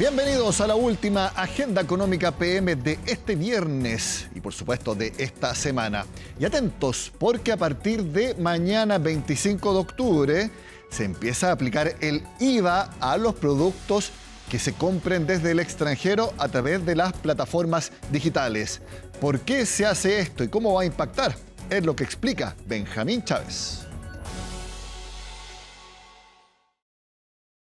Bienvenidos a la última Agenda Económica PM de este viernes y por supuesto de esta semana. Y atentos porque a partir de mañana 25 de octubre se empieza a aplicar el IVA a los productos que se compren desde el extranjero a través de las plataformas digitales. ¿Por qué se hace esto y cómo va a impactar? Es lo que explica Benjamín Chávez.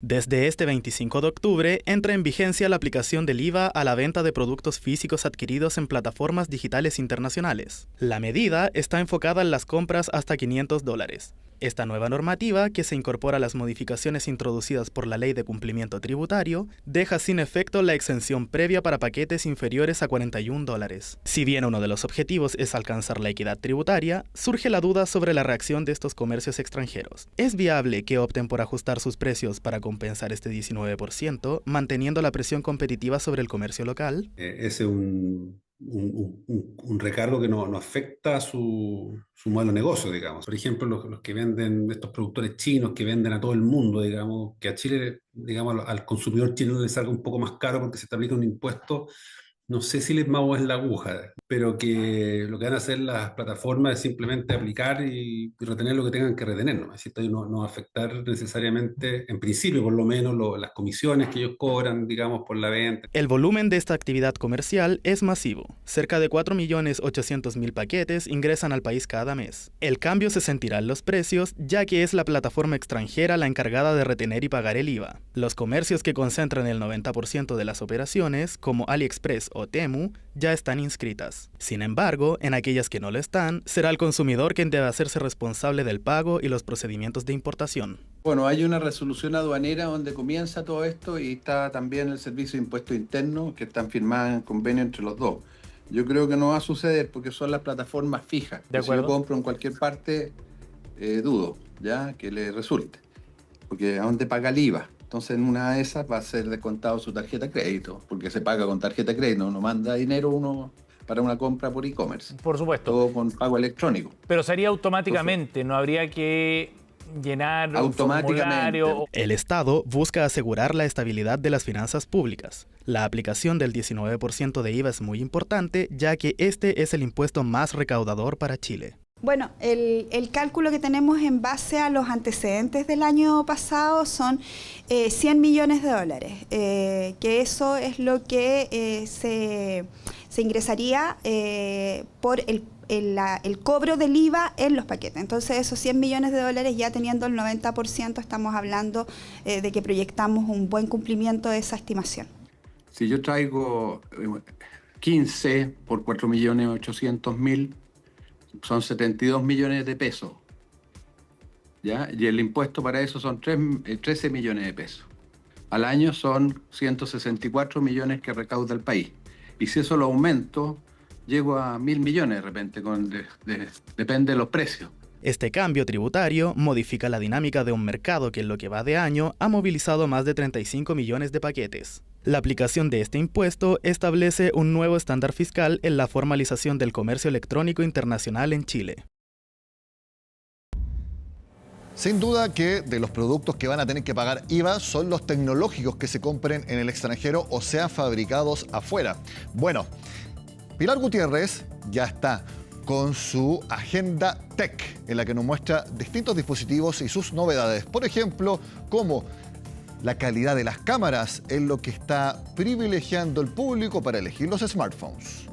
Desde este 25 de octubre entra en vigencia la aplicación del IVA a la venta de productos físicos adquiridos en plataformas digitales internacionales. La medida está enfocada en las compras hasta $500. Esta nueva normativa, que se incorpora a las modificaciones introducidas por la Ley de Cumplimiento Tributario, deja sin efecto la exención previa para paquetes inferiores a $41. Si bien uno de los objetivos es alcanzar la equidad tributaria, surge la duda sobre la reacción de estos comercios extranjeros. ¿Es viable que opten por ajustar sus precios para compensar este 19%, manteniendo la presión competitiva sobre el comercio local? Ese es un recargo que no afecta a su modelo de negocio, digamos. Por ejemplo, los que venden, estos productores chinos que venden a todo el mundo, digamos, que a Chile, digamos, al consumidor chino le salga un poco más caro porque se te aplica un impuesto, no sé si les mueves la aguja, pero que lo que van a hacer las plataformas es simplemente aplicar y retener lo que tengan que retener, ¿no? Así que no va a afectar necesariamente, en principio por lo menos, las comisiones que ellos cobran, digamos, por la venta. El volumen de esta actividad comercial es masivo. Cerca de 4.800.000 paquetes ingresan al país cada mes. El cambio se sentirá en los precios, ya que es la plataforma extranjera la encargada de retener y pagar el IVA. Los comercios que concentran el 90% de las operaciones, como AliExpress o Temu, ya están inscritas. Sin embargo, en aquellas que no lo están, será el consumidor quien debe hacerse responsable del pago y los procedimientos de importación. Bueno, hay una resolución aduanera donde comienza todo esto y está también el Servicio de Impuestos Internos que están firmadas en convenio entre los dos. Yo creo que no va a suceder porque son las plataformas fijas. De acuerdo. Si yo compro en cualquier parte, dudo ya que le resulte, porque ¿a dónde paga el IVA? Entonces en una de esas va a ser descontado su tarjeta de crédito, porque se paga con tarjeta de crédito, no manda dinero uno para una compra por e-commerce. Por supuesto. Todo con pago electrónico. Pero sería automáticamente, no habría que llenar un formulario. El Estado busca asegurar la estabilidad de las finanzas públicas. La aplicación del 19% de IVA es muy importante, ya que este es el impuesto más recaudador para Chile. Bueno, el cálculo que tenemos en base a los antecedentes del año pasado son $100 millones, que eso es lo que se ingresaría por el cobro del IVA en los paquetes. Entonces esos $100 millones ya teniendo el 90%, estamos hablando de que proyectamos un buen cumplimiento de esa estimación. Si yo traigo 15 por 4.800.000, son 72 millones de pesos, ¿ya? Y el impuesto para eso son 13 millones de pesos. Al año son 164 millones que recauda el país. Y si eso lo aumento, llego a 1.000 millones de repente, depende de los precios. Este cambio tributario modifica la dinámica de un mercado que en lo que va de año ha movilizado más de 35 millones de paquetes. La aplicación de este impuesto establece un nuevo estándar fiscal en la formalización del comercio electrónico internacional en Chile. Sin duda que de los productos que van a tener que pagar IVA son los tecnológicos que se compren en el extranjero o sean fabricados afuera. Bueno, Pilar Gutiérrez ya está con su agenda Tech, en la que nos muestra distintos dispositivos y sus novedades. Por ejemplo, como la calidad de las cámaras es lo que está privilegiando el público para elegir los smartphones.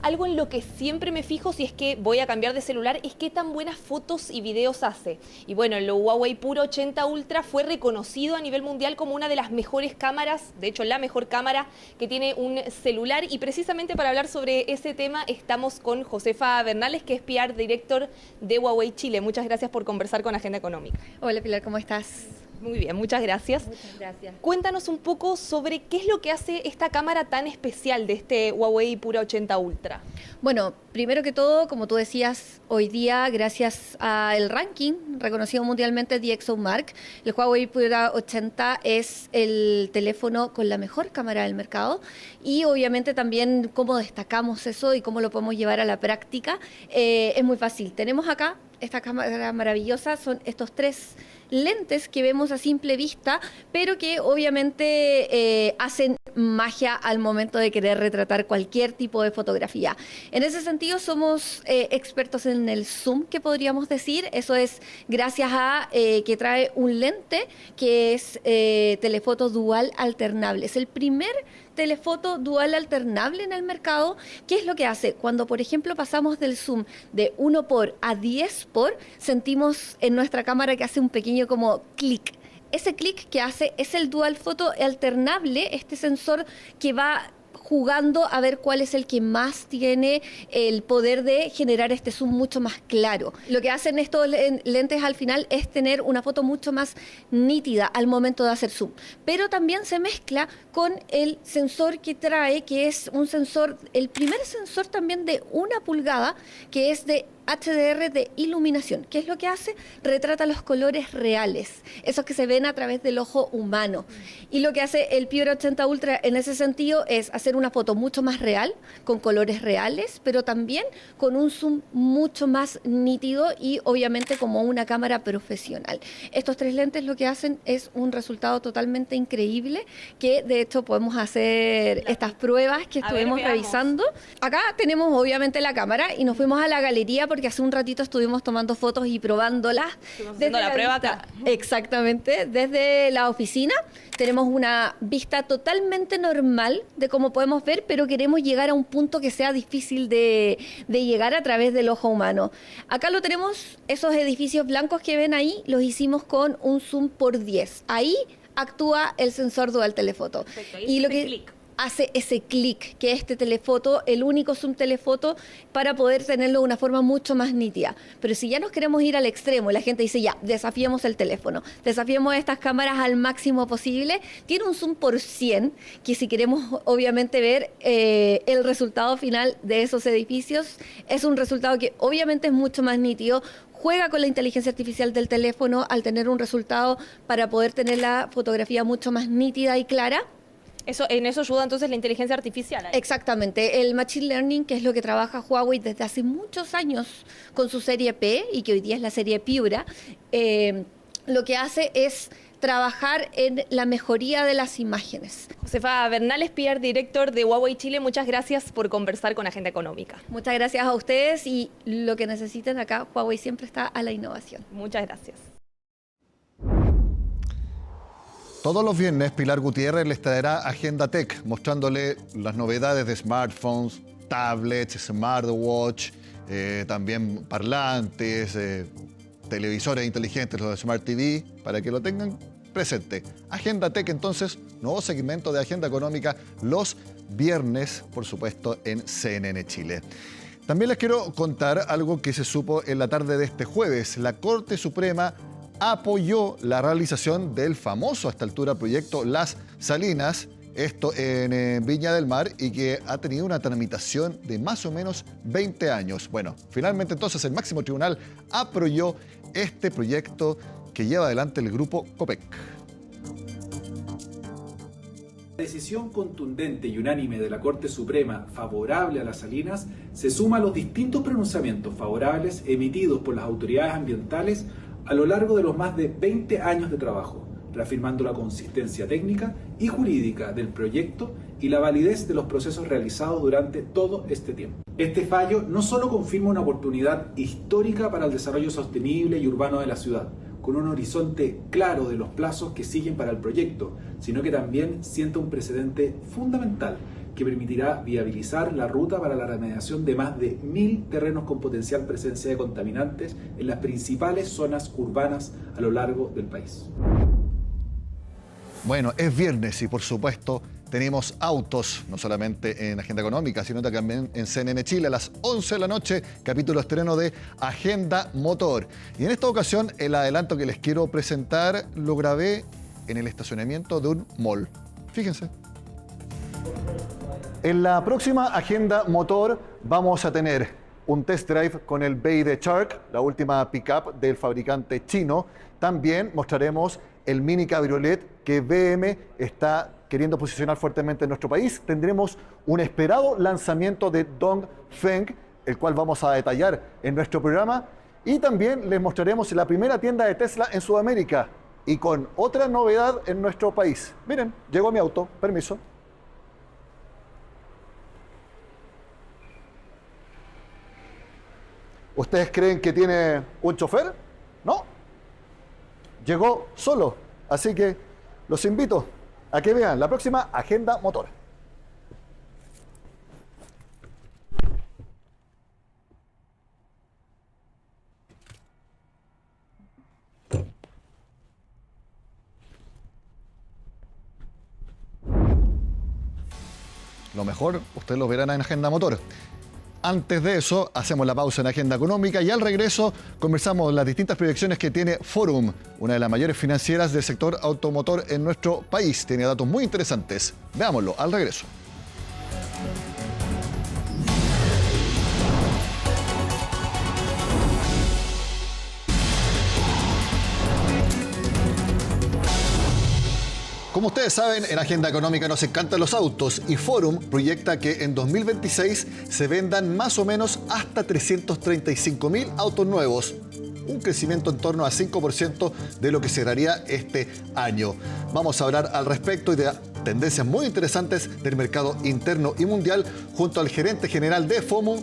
Algo en lo que siempre me fijo si es que voy a cambiar de celular es qué tan buenas fotos y videos hace. Y bueno, el Huawei P80 Ultra fue reconocido a nivel mundial como una de las mejores cámaras, de hecho la mejor cámara que tiene un celular. Y precisamente para hablar sobre ese tema estamos con Josefa Bernales, que es PR Director de Huawei Chile. Muchas gracias por conversar con Agenda Económica. Hola Pilar, ¿cómo estás? Muy bien, muchas gracias. Muchas gracias. Cuéntanos un poco sobre qué es lo que hace esta cámara tan especial de este Huawei P80 Ultra. Bueno, primero que todo, como tú decías, hoy día, gracias al ranking reconocido mundialmente de DxOMark, el Huawei P80 es el teléfono con la mejor cámara del mercado y obviamente también cómo destacamos eso y cómo lo podemos llevar a la práctica es muy fácil. Tenemos acá esta cámara maravillosa son estos 3 lentes que vemos a simple vista, pero que obviamente hacen magia al momento de querer retratar cualquier tipo de fotografía. En ese sentido somos expertos en el zoom, que podríamos decir. Eso es gracias a que trae un lente que es telefoto dual alternable. Es el primer telefoto dual alternable en el mercado. ¿Qué es lo que hace? Cuando, por ejemplo, pasamos del zoom de 1x a 10x, sentimos en nuestra cámara que hace un pequeño como clic. Ese clic que hace es el dual foto alternable, este sensor que va jugando a ver cuál es el que más tiene el poder de generar este zoom mucho más claro. Lo que hacen estos lentes al final es tener una foto mucho más nítida al momento de hacer zoom, pero también se mezcla con el sensor que trae, que es un sensor, el primer sensor también de 1 pulgada, que es de HDR de iluminación. ¿Qué es lo que hace? Retrata los colores reales, esos que se ven a través del ojo humano. Y lo que hace el Piora 80 Ultra en ese sentido es hacer una foto mucho más real, con colores reales, pero también con un zoom mucho más nítido y obviamente como una cámara profesional. Estos 3 lentes lo que hacen es un resultado totalmente increíble, que de hecho podemos hacer estas pruebas que estuvimos revisando. Acá tenemos obviamente la cámara y nos fuimos a la galería porque hace un ratito estuvimos tomando fotos y probándolas. Haciendo la prueba acá. Exactamente. Desde la oficina tenemos una vista totalmente normal de cómo podemos ver, pero queremos llegar a un punto que sea difícil de llegar a través del ojo humano. Acá lo tenemos, esos edificios blancos que ven ahí, los hicimos con un zoom por 10. Ahí actúa el sensor dual telefoto. Perfecto, y lo que hace ese clic, que este telefoto, el único zoom telefoto, para poder tenerlo de una forma mucho más nítida. Pero si ya nos queremos ir al extremo y la gente dice, ya, desafiemos el teléfono, desafiemos estas cámaras al máximo posible, tiene un zoom por 100, que si queremos obviamente ver el resultado final de esos edificios, es un resultado que obviamente es mucho más nítido. Juega con la inteligencia artificial del teléfono al tener un resultado para poder tener la fotografía mucho más nítida y clara. En eso ayuda entonces la inteligencia artificial. Exactamente, el Machine Learning, que es lo que trabaja Huawei desde hace muchos años con su serie P y que hoy día es la serie Piura, lo que hace es trabajar en la mejoría de las imágenes. Josefa Bernales, PR Director de Huawei Chile, muchas gracias por conversar con Agenda Económica. Muchas gracias a ustedes y lo que necesiten acá, Huawei siempre está a la innovación. Muchas gracias. Todos los viernes, Pilar Gutiérrez les traerá Agenda Tech, mostrándole las novedades de smartphones, tablets, smartwatch, también parlantes, televisores inteligentes, los de Smart TV, para que lo tengan presente. Agenda Tech, entonces, nuevo segmento de Agenda Económica los viernes, por supuesto, en CNN Chile. También les quiero contar algo que se supo en la tarde de este jueves. La Corte Suprema apoyó la realización del famoso a esta altura proyecto Las Salinas, esto en Viña del Mar, y que ha tenido una tramitación de más o menos 20 años. Bueno, finalmente entonces el máximo tribunal apoyó este proyecto que lleva adelante el grupo Copec. La decisión contundente y unánime de la Corte Suprema favorable a Las Salinas se suma a los distintos pronunciamientos favorables emitidos por las autoridades ambientales a lo largo de los más de 20 años de trabajo, reafirmando la consistencia técnica y jurídica del proyecto y la validez de los procesos realizados durante todo este tiempo. Este fallo no solo confirma una oportunidad histórica para el desarrollo sostenible y urbano de la ciudad, con un horizonte claro de los plazos que siguen para el proyecto, sino que también sienta un precedente fundamental que permitirá viabilizar la ruta para la remediación de más de 1000 terrenos con potencial presencia de contaminantes en las principales zonas urbanas a lo largo del país. Bueno, es viernes y por supuesto tenemos autos, no solamente en Agenda Económica, sino también en CNN Chile a las 11 de la noche, capítulo estreno de Agenda Motor. Y en esta ocasión el adelanto que les quiero presentar lo grabé en el estacionamiento de un mall. Fíjense. En la próxima Agenda Motor vamos a tener un test drive con el Beide Shark, la última pickup del fabricante chino. También mostraremos el mini cabriolet que BM está queriendo posicionar fuertemente en nuestro país. Tendremos un esperado lanzamiento de Dongfeng, el cual vamos a detallar en nuestro programa. Y también les mostraremos la primera tienda de Tesla en Sudamérica y con otra novedad en nuestro país. Miren, llegó mi auto, permiso. ¿Ustedes creen que tiene un chofer? No. Llegó solo. Así que los invito a que vean la próxima Agenda Motor. Lo mejor, ustedes lo verán en Agenda Motor. Antes de eso, hacemos la pausa en Agenda Económica y al regreso conversamos las distintas proyecciones que tiene Forum, una de las mayores financieras del sector automotor en nuestro país. Tiene datos muy interesantes. Veámoslo al regreso. Como ustedes saben, en Agenda Económica nos encantan los autos y Forum proyecta que en 2026 se vendan más o menos hasta 335.000 autos nuevos, un crecimiento en torno a 5% de lo que cerraría este año. Vamos a hablar al respecto y de tendencias muy interesantes del mercado interno y mundial junto al gerente general de Forum,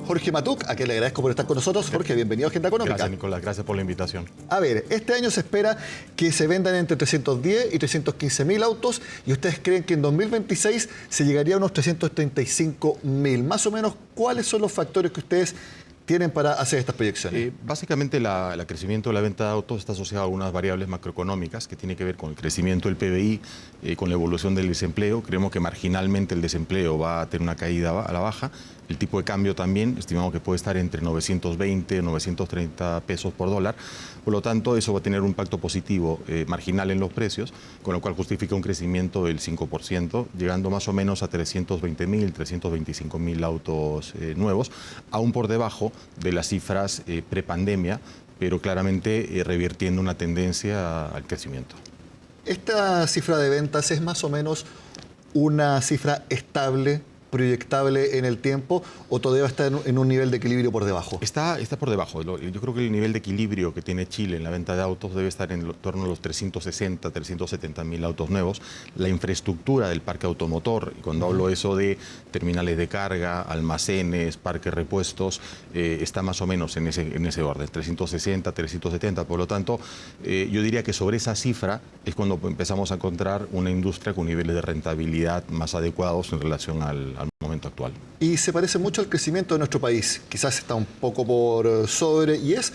Jorge Matuc, a quien le agradezco por estar con nosotros. Jorge, bienvenido a Agenda Económica. Gracias, Nicolás. Gracias por la invitación. A ver, este año se espera que se vendan entre 310 y 315.000 autos y ustedes creen que en 2026 se llegaría a unos 335.000. Más o menos, ¿cuáles son los factores que ustedes tienen para hacer estas proyecciones? Básicamente el crecimiento de la venta de autos está asociado a algunas variables macroeconómicas que tiene que ver con el crecimiento del PBI, con la evolución del desempleo. Creemos que marginalmente el desempleo va a tener una caída a la baja. El tipo de cambio también, estimamos que puede estar entre 920 y 930 pesos por dólar. Por lo tanto, eso va a tener un impacto positivo marginal en los precios, con lo cual justifica un crecimiento del 5%, llegando más o menos a 320.000, 325.000 autos nuevos, aún por debajo de las cifras prepandemia, pero claramente revirtiendo una tendencia al crecimiento. ¿Esta cifra de ventas es más o menos una cifra estable, proyectable en el tiempo, o todavía está en un nivel de equilibrio por debajo? Está por debajo. Yo creo que el nivel de equilibrio que tiene Chile en la venta de autos debe estar en torno a los 360, 370.000 autos nuevos. La infraestructura del parque automotor, y cuando hablo eso de terminales de carga, almacenes, parques repuestos, está más o menos en ese orden, 360, 370. Por lo tanto, yo diría que sobre esa cifra es cuando empezamos a encontrar una industria con niveles de rentabilidad más adecuados en relación al momento actual. Y se parece mucho al crecimiento de nuestro país, quizás está un poco por sobre, y es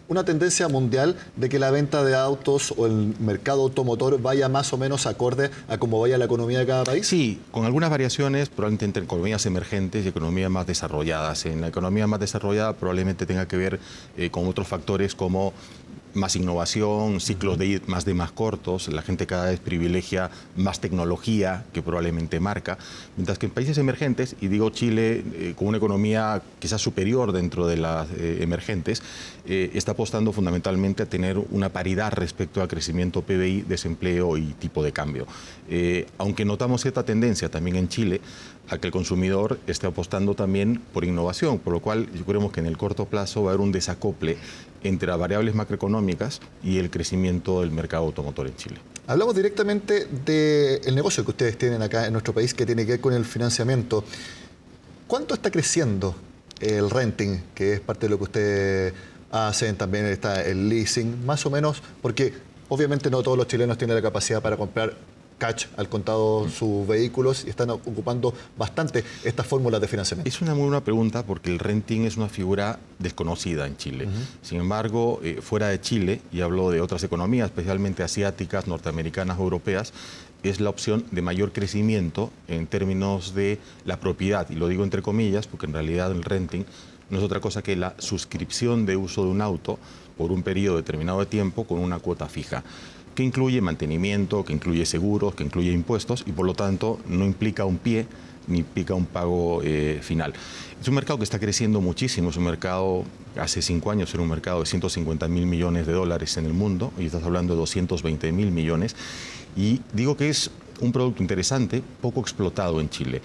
una tendencia mundial de que la venta de autos o el mercado automotor vaya más o menos acorde a cómo vaya la economía de cada país. Sí, con algunas variaciones, probablemente entre economías emergentes y economías más desarrolladas. En la economía más desarrollada probablemente tenga que ver con otros factores como más innovación, ciclos de más cortos, la gente cada vez privilegia más tecnología que probablemente marca, mientras que en países emergentes, y digo Chile con una economía quizás superior dentro de las emergentes, está apostando fundamentalmente a tener una paridad respecto a crecimiento PBI, desempleo y tipo de cambio. Aunque notamos cierta tendencia también en Chile a que el consumidor esté apostando también por innovación, por lo cual yo creo que en el corto plazo va a haber un desacople entre las variables macroeconómicas y el crecimiento del mercado automotor en Chile. Hablamos directamente del negocio que ustedes tienen acá en nuestro país, que tiene que ver con el financiamiento. ¿Cuánto está creciendo el renting, que es parte de lo que ustedes hacen? También está el leasing, más o menos, porque obviamente no todos los chilenos tienen la capacidad para comprar cash al contado sus vehículos y están ocupando bastante estas fórmulas de financiamiento. Es una muy buena pregunta porque el renting es una figura desconocida en Chile. Sin embargo, fuera de Chile, y hablo de otras economías, especialmente asiáticas, norteamericanas, europeas, es la opción de mayor crecimiento en términos de la propiedad. Y lo digo entre comillas porque en realidad el renting no es otra cosa que la suscripción de uso de un auto por un periodo determinado de tiempo con una cuota fija, que incluye mantenimiento, que incluye seguros, que incluye impuestos y por lo tanto no implica un pie ni implica un pago final. Es un mercado que está creciendo muchísimo, es un mercado, hace 5 años era un mercado de 150.000 millones de dólares en el mundo, hoy estás hablando de 220.000 millones y digo que es un producto interesante, poco explotado en Chile.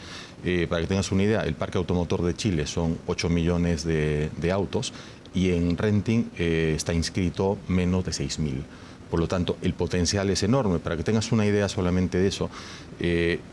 Para que tengas una idea, el parque automotor de Chile son 8 millones de autos y en renting está inscrito menos de 6.000. Por lo tanto, el potencial es enorme. Para que tengas una idea solamente de eso,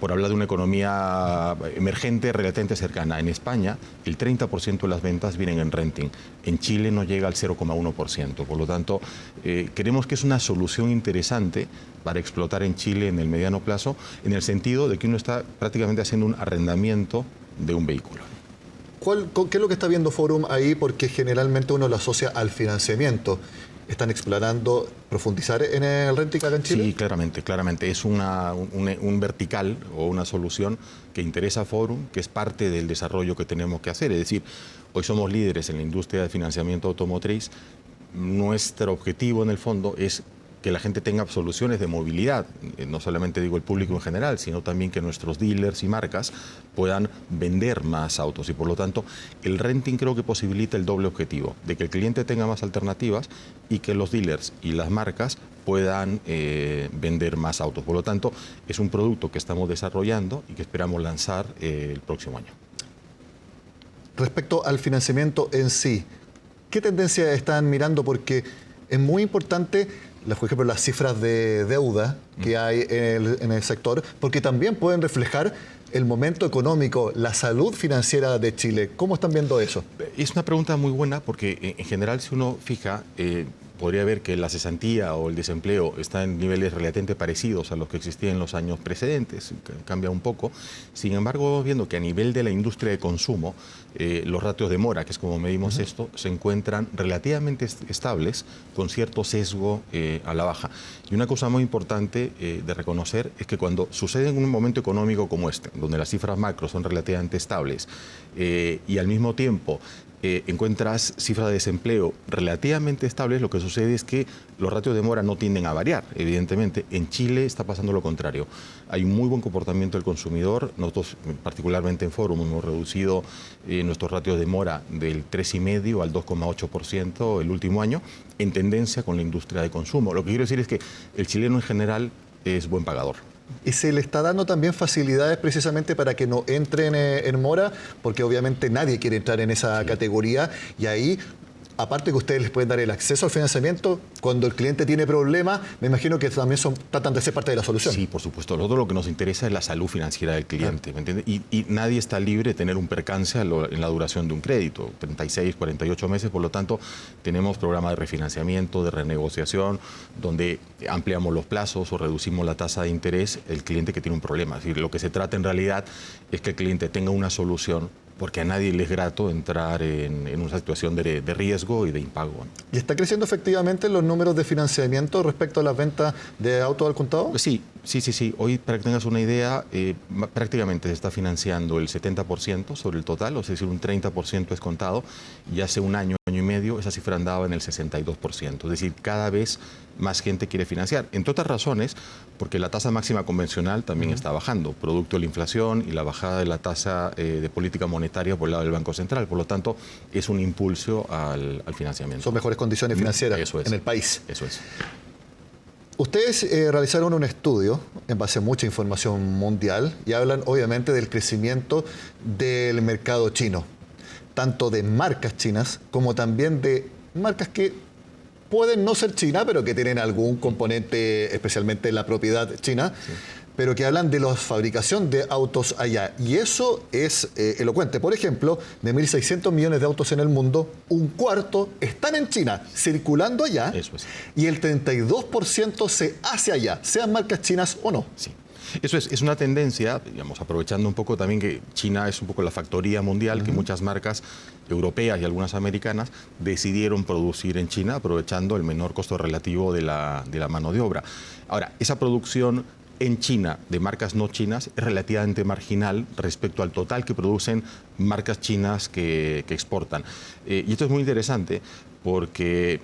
por hablar de una economía emergente relativamente cercana, en España el 30% de las ventas vienen en renting. En Chile no llega al 0,1%. Por lo tanto, creemos que es una solución interesante para explotar en Chile en el mediano plazo, en el sentido de que uno está prácticamente haciendo un arrendamiento de un vehículo. ¿Qué es lo que está viendo Forum ahí? Porque generalmente uno lo asocia al financiamiento. ¿Están explorando profundizar en el renting acá en Chile? Sí, claramente. Es un vertical o una solución que interesa a Forum, que es parte del desarrollo que tenemos que hacer. Es decir, hoy somos líderes en la industria de financiamiento automotriz. Nuestro objetivo, en el fondo, es que la gente tenga soluciones de movilidad, no solamente digo el público en general, sino también que nuestros dealers y marcas puedan vender más autos, y por lo tanto el renting creo que posibilita el doble objetivo, de que el cliente tenga más alternativas y que los dealers y las marcas puedan vender más autos. Por lo tanto, es un producto que estamos desarrollando y que esperamos lanzar el próximo año. Respecto al financiamiento en sí, ¿qué tendencias están mirando? Porque es muy importante, por ejemplo, las cifras de deuda que hay en el sector, porque también pueden reflejar el momento económico, la salud financiera de Chile. ¿Cómo están viendo eso? Es una pregunta muy buena porque en general, si uno fija, podría ver que la cesantía o el desempleo está en niveles relativamente parecidos a los que existían en los años precedentes, cambia un poco. Sin embargo, viendo que a nivel de la industria de consumo, los ratios de mora, que es como medimos esto, se encuentran relativamente estables, con cierto sesgo a la baja. Y una cosa muy importante de reconocer es que cuando sucede en un momento económico como este, donde las cifras macro son relativamente estables y al mismo tiempo encuentras cifras de desempleo relativamente estables, lo que sucede es que los ratios de mora no tienden a variar, evidentemente. En Chile está pasando lo contrario. Hay un muy buen comportamiento del consumidor. Nosotros, particularmente en Forum, hemos reducido nuestros ratios de mora del 3,5% al 2,8% el último año, en tendencia con la industria de consumo. Lo que quiero decir es que el chileno en general es buen pagador. ¿Y se le está dando también facilidades precisamente para que no entren en mora? Porque obviamente nadie quiere entrar en esa categoría, y ahí, aparte que ustedes les pueden dar el acceso al financiamiento, cuando el cliente tiene problemas, me imagino que también tratan de ser parte de la solución. Sí, por supuesto. Nosotros lo que nos interesa es la salud financiera del cliente, ¿me entiendes? Y nadie está libre de tener un percance en la duración de un crédito, 36, 48 meses. Por lo tanto, tenemos programas de refinanciamiento, de renegociación, donde ampliamos los plazos o reducimos la tasa de interés el cliente que tiene un problema. Es decir, lo que se trata en realidad es que el cliente tenga una solución, porque a nadie le es grato entrar en una situación de riesgo y de impago. ¿Y está creciendo efectivamente los números de financiamiento respecto a las ventas de autos al contado? Sí. Hoy, para que tengas una idea, prácticamente se está financiando el 70% sobre el total, es decir, un 30% es contado, y hace un año y medio esa cifra andaba en el 62%. Es decir, cada vez más gente quiere financiar, entre otras razones, porque la tasa máxima convencional también está bajando, producto de la inflación y la bajada de la tasa de política monetaria por el lado del Banco Central. Por lo tanto, es un impulso al financiamiento. Son mejores condiciones financieras en el país. Eso es. Ustedes realizaron un estudio en base a mucha información mundial y hablan obviamente del crecimiento del mercado chino, tanto de marcas chinas como también de marcas que pueden no ser chinas, pero que tienen algún componente, especialmente en la propiedad china, sí, pero que hablan de la fabricación de autos allá. Y eso es elocuente. Por ejemplo, de 1.600 millones de autos en el mundo, un cuarto están en China, circulando allá, eso es, y el 32% se hace allá, sean marcas chinas o no. Sí. Eso es una tendencia, digamos, aprovechando un poco también que China es un poco la factoría mundial, que muchas marcas europeas y algunas americanas decidieron producir en China, aprovechando el menor costo relativo de la mano de obra. Ahora, esa producción en China de marcas no chinas es relativamente marginal respecto al total que producen marcas chinas que exportan. Y esto es muy interesante porque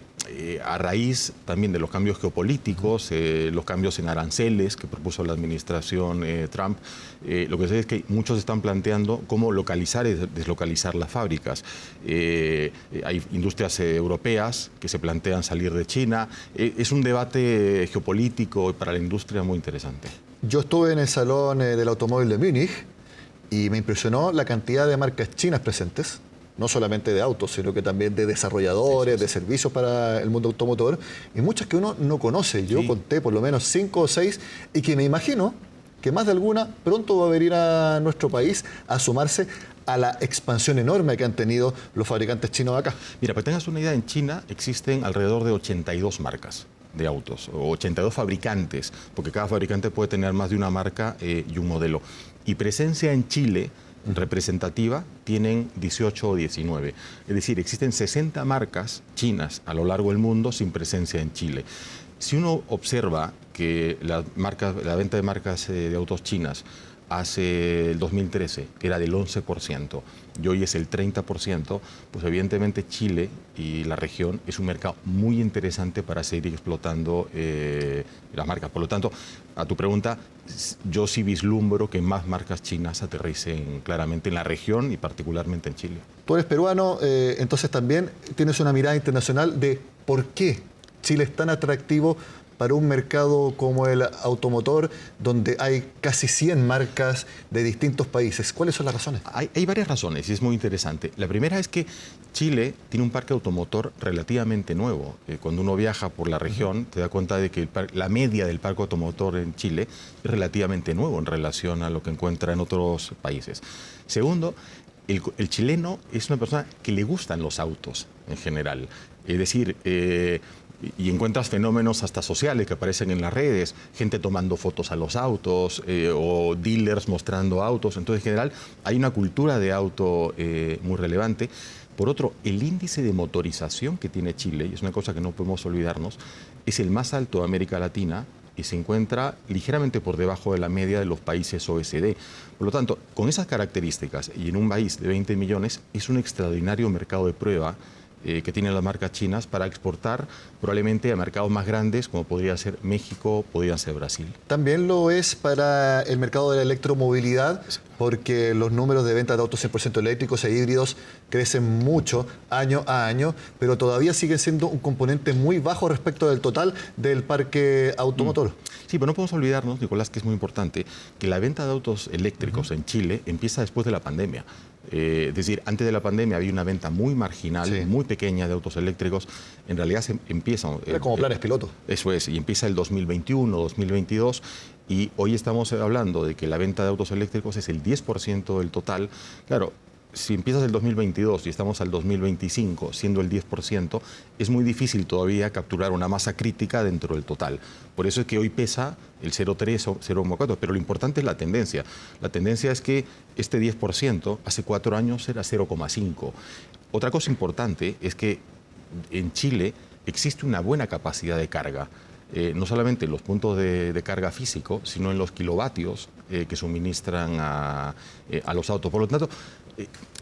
a raíz también de los cambios geopolíticos, los cambios en aranceles que propuso la administración Trump, lo que sé es que muchos están planteando cómo localizar y deslocalizar las fábricas. Hay industrias europeas que se plantean salir de China. Es un debate geopolítico para la industria muy interesante. Yo estuve en el Salón del Automóvil de Múnich y me impresionó la cantidad de marcas chinas presentes, no solamente de autos, sino que también de desarrolladores, de servicios para el mundo automotor, y muchas que uno no conoce. Yo conté por lo menos 5 o 6 y que me imagino que más de alguna pronto va a venir a nuestro país a sumarse a la expansión enorme que han tenido los fabricantes chinos acá. Mira, para que tengas una idea, en China existen alrededor de 82 marcas de autos, o 82 fabricantes, porque cada fabricante puede tener más de una marca y un modelo. Y presencia en Chile representativa tienen 18 o 19. Es decir, existen 60 marcas chinas a lo largo del mundo sin presencia en Chile. Si uno observa que la venta de marcas de autos chinas hace el 2013 era del 11% y hoy es el 30%, pues evidentemente Chile y la región es un mercado muy interesante para seguir explotando las marcas. Por lo tanto, a tu pregunta, yo sí vislumbro que más marcas chinas aterricen claramente en la región y particularmente en Chile. Tú eres peruano, entonces también tienes una mirada internacional de por qué Chile es tan atractivo para un mercado como el automotor, donde hay casi 100 marcas de distintos países. ¿Cuáles son las razones? Hay varias razones y es muy interesante. La primera es que Chile tiene un parque automotor relativamente nuevo. Cuando uno viaja por la región, te da cuenta de que la media del parque automotor en Chile es relativamente nuevo en relación a lo que encuentra en otros países. Segundo, el chileno es una persona que le gustan los autos en general. Es decir, y encuentras fenómenos hasta sociales que aparecen en las redes, gente tomando fotos a los autos o dealers mostrando autos. Entonces, en general, hay una cultura de auto muy relevante. Por otro, el índice de motorización que tiene Chile, y es una cosa que no podemos olvidarnos, es el más alto de América Latina y se encuentra ligeramente por debajo de la media de los países OECD. Por lo tanto, con esas características y en un país de 20 millones, es un extraordinario mercado de prueba que tienen las marcas chinas para exportar probablemente a mercados más grandes como podría ser México, podría ser Brasil. También lo es para el mercado de la electromovilidad, porque los números de venta de autos 100% eléctricos e híbridos crecen mucho año a año, pero todavía siguen siendo un componente muy bajo respecto del total del parque automotor. Sí, pero no podemos olvidarnos, Nicolás, que es muy importante, que la venta de autos eléctricos en Chile empieza después de la pandemia. Es decir, antes de la pandemia había una venta muy marginal, muy pequeña de autos eléctricos. En realidad se empieza... Era como planes piloto. Eso es, y empieza el 2021, 2022, y hoy estamos hablando de que la venta de autos eléctricos es el 10% del total. Claro, si empiezas el 2022 y estamos al 2025 siendo el 10%, es muy difícil todavía capturar una masa crítica dentro del total. Por eso es que hoy pesa el 0,3 o 0,4, pero lo importante es la tendencia. La tendencia es que este 10% hace 4 años era 0,5. Otra cosa importante es que en Chile existe una buena capacidad de carga. No solamente en los puntos de carga físico, sino en los kilovatios que suministran a los autos. Por lo tanto,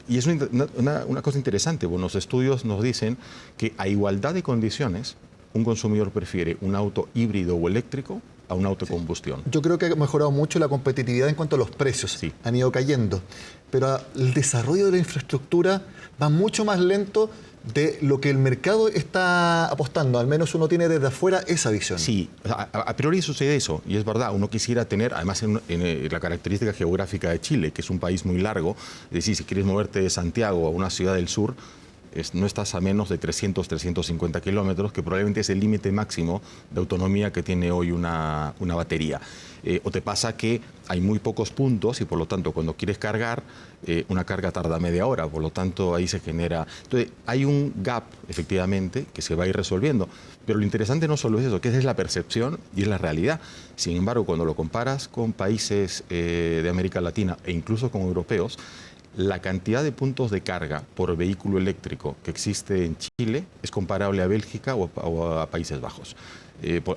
y es una cosa interesante, bueno, los estudios nos dicen que a igualdad de condiciones, un consumidor prefiere un auto híbrido o eléctrico a un auto de combustión. Yo creo que ha mejorado mucho la competitividad en cuanto a los precios. Han ido cayendo. Pero el desarrollo de la infraestructura va mucho más lento de lo que el mercado está apostando. Al menos uno tiene desde afuera esa visión. Sí, a priori sucede eso, y es verdad, uno quisiera tener, además en la característica geográfica de Chile, que es un país muy largo, es decir, si quieres moverte de Santiago a una ciudad del sur, no estás a menos de 300, 350 kilómetros, que probablemente es el límite máximo de autonomía que tiene hoy una batería. O te pasa que hay muy pocos puntos y por lo tanto cuando quieres cargar, una carga tarda media hora, por lo tanto ahí se genera... Entonces hay un gap efectivamente que se va a ir resolviendo, pero lo interesante no solo es eso, que esa es la percepción y es la realidad. Sin embargo, cuando lo comparas con países de América Latina e incluso con europeos, la cantidad de puntos de carga por vehículo eléctrico que existe en Chile es comparable a Bélgica o a Países Bajos.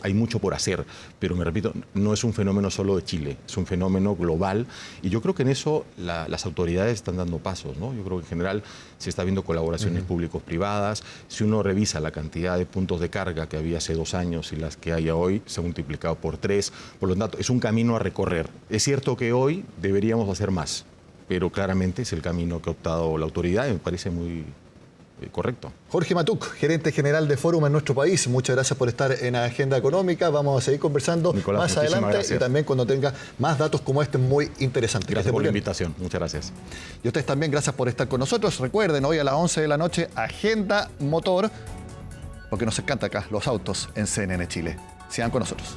Hay mucho por hacer, pero me repito, no es un fenómeno solo de Chile, es un fenómeno global y yo creo que en eso las autoridades están dando pasos, ¿no? Yo creo que en general se está viendo colaboraciones públicos-privadas. Si uno revisa la cantidad de puntos de carga que había hace 2 años y las que hay hoy, se ha multiplicado por 3. Por lo tanto, es un camino a recorrer. Es cierto que hoy deberíamos hacer más, pero claramente es el camino que ha optado la autoridad y me parece muy correcto. Jorge Matuc, gerente general de Forum en nuestro país, muchas gracias por estar en Agenda Económica. Vamos a seguir conversando Nicolás, más adelante gracias. Y también cuando tenga más datos como este muy interesantes. Gracias por la invitación, muchas gracias. Y ustedes también, gracias por estar con nosotros. Recuerden, hoy a las 11 de la noche, Agenda Motor, porque nos encanta acá los autos en CNN Chile. Sigan con nosotros.